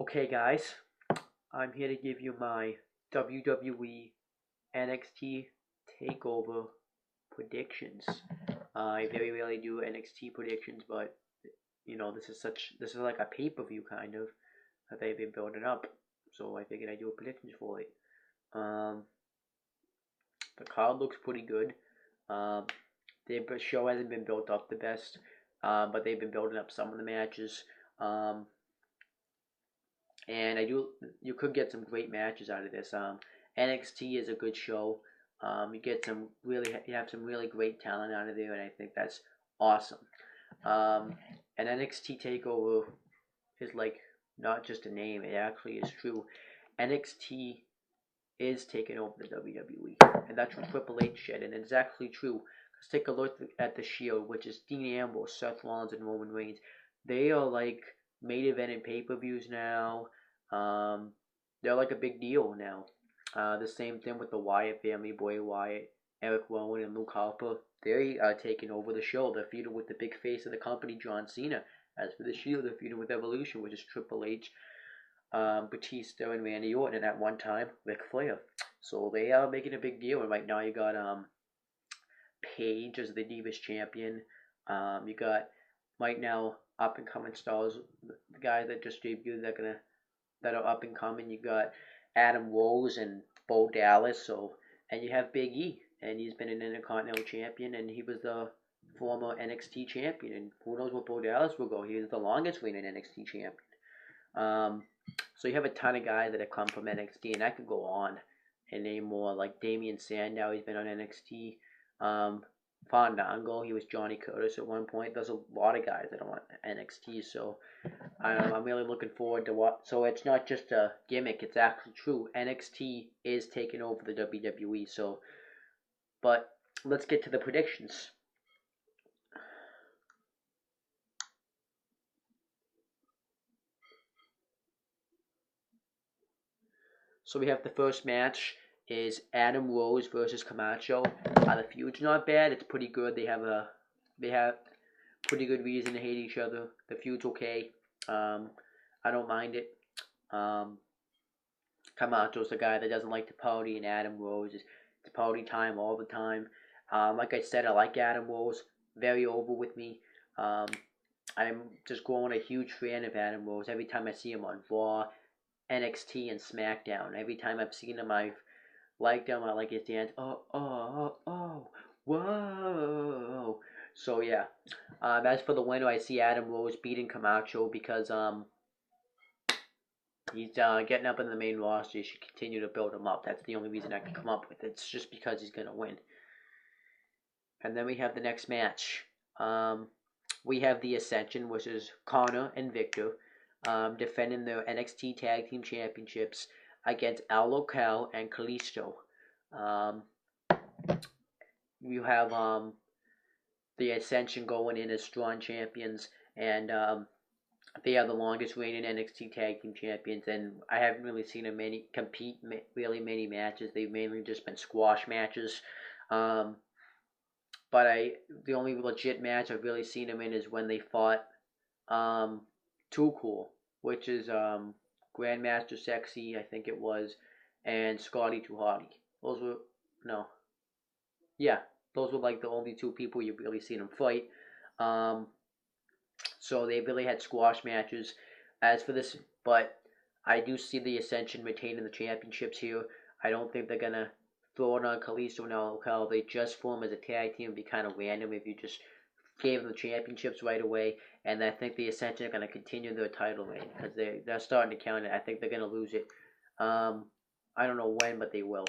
Okay, guys, I'm here to give you my WWE NXT Takeover predictions. I very rarely do NXT predictions, but this is like a pay-per-view kind of that they've been building up. So I figured I'd do a predictions for it. Um, the card looks pretty good. Um, the show hasn't been built up the best, but they've been building up some of the matches. Um, and you could get some great matches out of this. NXT is a good show. You have some really great talent out of there, and I think that's awesome. And NXT Takeover is like not just a name; it actually is true. NXT is taking over the WWE, and that's what Triple H said, and it's actually true. Let's take a look at the Shield, which is Dean Ambrose, Seth Rollins, and Roman Reigns. They are like main event and pay-per-views now. Um, they're like a big deal now. The same thing with the Wyatt family, Bray Wyatt, Eric Rowan, and Luke Harper. They are taking over the show. They're feuding with the big face of the company, John Cena. As for the Shield, they're feuding with Evolution, which is Triple H, Batista, and Randy Orton, and at one time Ric Flair. So they are making a big deal. And right now you got Paige as the Divas champion. You got right now up and coming stars, the guys that just debuted that are up and coming. You got Adam Rose and Bo Dallas. And you have Big E, and he's been an Intercontinental champion, and he was the former NXT champion. And who knows what Bo Dallas will go? He was the longest reigning NXT champion. So you have a ton of guys that have come from NXT, and I could go on and name more, like Damian Sandow. He's been on NXT. Fandango, he was Johnny Curtis at one point. There's a lot of guys that are on NXT, so I'm really looking forward to what. So it's not just a gimmick; it's actually true. NXT is taking over the WWE. But let's get to the predictions. So we have the first match is Adam Rose versus Camacho. The feud's not bad; it's pretty good. They have pretty good reason to hate each other. The feud's okay. I don't mind it. Um, Camacho's the guy that doesn't like to party, and Adam Rose is it's party time all the time. Like I said, I like Adam Rose. Very over with me. Um, I'm just growing a huge fan of Adam Rose. Every time I see him on Raw, NXT, and SmackDown, every time I've seen him, I've liked him. I like his dance. Whoa. So yeah. As for the winner, I see Adam Rose beating Camacho because he's getting up in the main roster. You should continue to build him up. That's the only reason I can come up with. It's just because he's gonna win. And then we have the next match. We have the Ascension, which is Connor and Victor, defending their NXT Tag Team Championships against Al Local and Kalisto. Um, you have the Ascension going in as strong champions, and they are the longest reigning NXT Tag Team Champions. And I haven't really seen them compete really many matches. They've mainly just been squash matches. But the only legit match I've really seen them in is when they fought Too Cool, which is Grandmaster Sexy, I think it was, and Scotty Too Hotty. Those were no, yeah, those were like the only two people you've really seen them fight. Um, so they really had squash matches. As for this, but I do see the Ascension retaining the championships here. I don't think they're gonna throw it on Kalisto and Al. They just form as a tag team. It'd be kind of random if you just gave them the championships right away. And I think the Ascension are going to continue their title reign because they're starting to count it. I think they're going to lose it. I don't know when, but they will.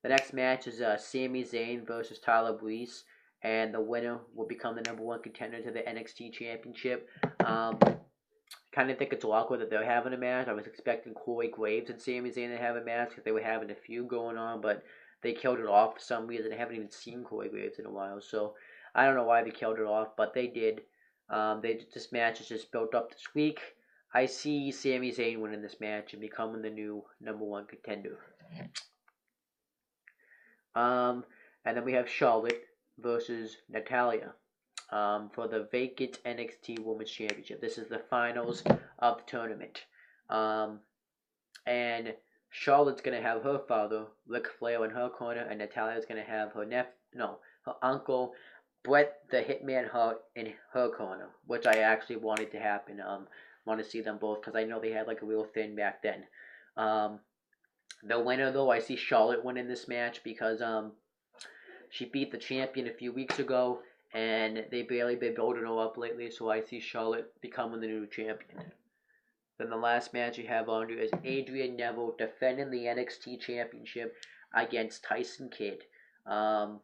The next match is Sami Zayn versus Tyler Breeze, and the winner will become the #1 contender to the NXT Championship. Kind of think it's awkward that they're having a match. I was expecting Corey Graves and Sami Zayn to have a match because they were having a feud going on, but they killed it off for some reason. I haven't even seen Corey Graves in a while, so I don't know why they killed it off, but they did. This match is just built up this week. I see Sami Zayn winning this match and becoming the new #1 contender. And then we have Charlotte versus Natalia for the vacant NXT Women's Championship. This is the finals of the tournament. And Charlotte's gonna have her father, Ric Flair, in her corner, and Natalia's gonna have her uncle, Bret the Hitman Hart, in her corner, which I actually wanted to happen. Want to see them both because I know they had like a real thing back then. Um, the winner though, I see Charlotte winning this match because she beat the champion a few weeks ago, and they barely been building her up lately, so I see Charlotte becoming the new champion. Then the last match you have on here is Adrian Neville defending the NXT Championship against Tyson Kidd. Um,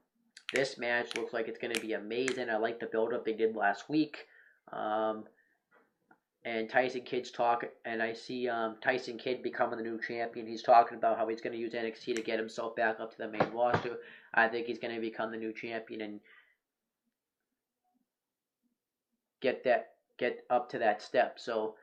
this match looks like it's going to be amazing. I like the build-up they did last week. Um, and Tyson Kidd's talking, and I see Tyson Kidd becoming the new champion. He's talking about how he's going to use NXT to get himself back up to the main roster. I think he's going to become the new champion and get up to that step. So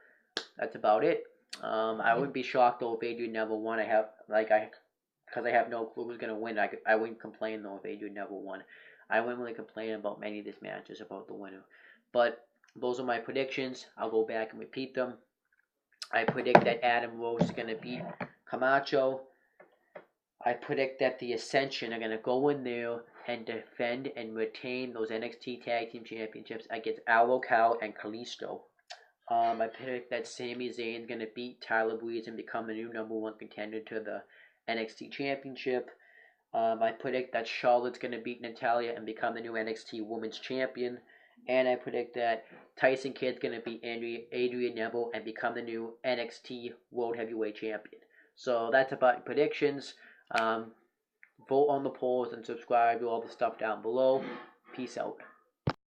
that's about it. I wouldn't be shocked though if Adrian Neville won. Because I have no clue who's gonna win. I wouldn't complain though if Adrian Neville won. I wouldn't really complain about many of these matches about the winner. But those are my predictions. I'll go back and repeat them. I predict that Adam Rose is gonna beat Camacho. I predict that the Ascension are gonna go in there and defend and retain those NXT Tag Team Championships against Al Cal and Kalisto. I predict that Sami Zayn is going to beat Tyler Breeze and become the new #1 contender to the NXT Championship. I predict that Charlotte's going to beat Natalya and become the new NXT Women's Champion. And I predict that Tyson Kidd's going to beat Adrian Neville and become the new NXT World Heavyweight Champion. So that's about predictions. Vote on the polls and subscribe to all the stuff down below. Peace out.